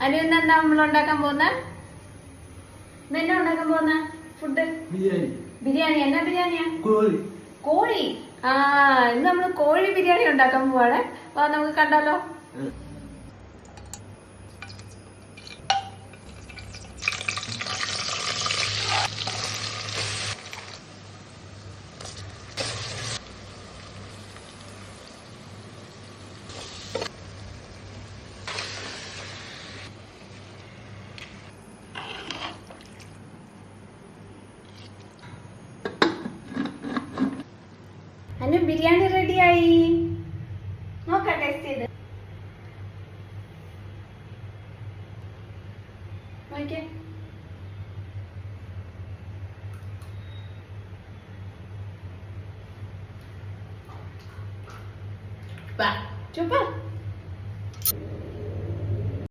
അനു എന്താ നമ്മൾ ഉണ്ടാക്കാൻ പോകുന്ന? എന്നാ ഉണ്ടാക്കാൻ പോകുന്ന ഫുഡ്? ബിരിയാണി. എന്നാ ബിരിയാണിയാ? കോഴി. ഇന്ന് നമ്മള് കോഴി ബിരിയാണി ഉണ്ടാക്കാൻ പോവാണ്. വാ നമുക്ക് കണ്ടാലോ. അനു ബിരിയാണി റെഡിയായി. നോക്കാം ടേസ്റ്റ് ചെയ്ത്. നോക്കിയേ. സൂപ്പർ.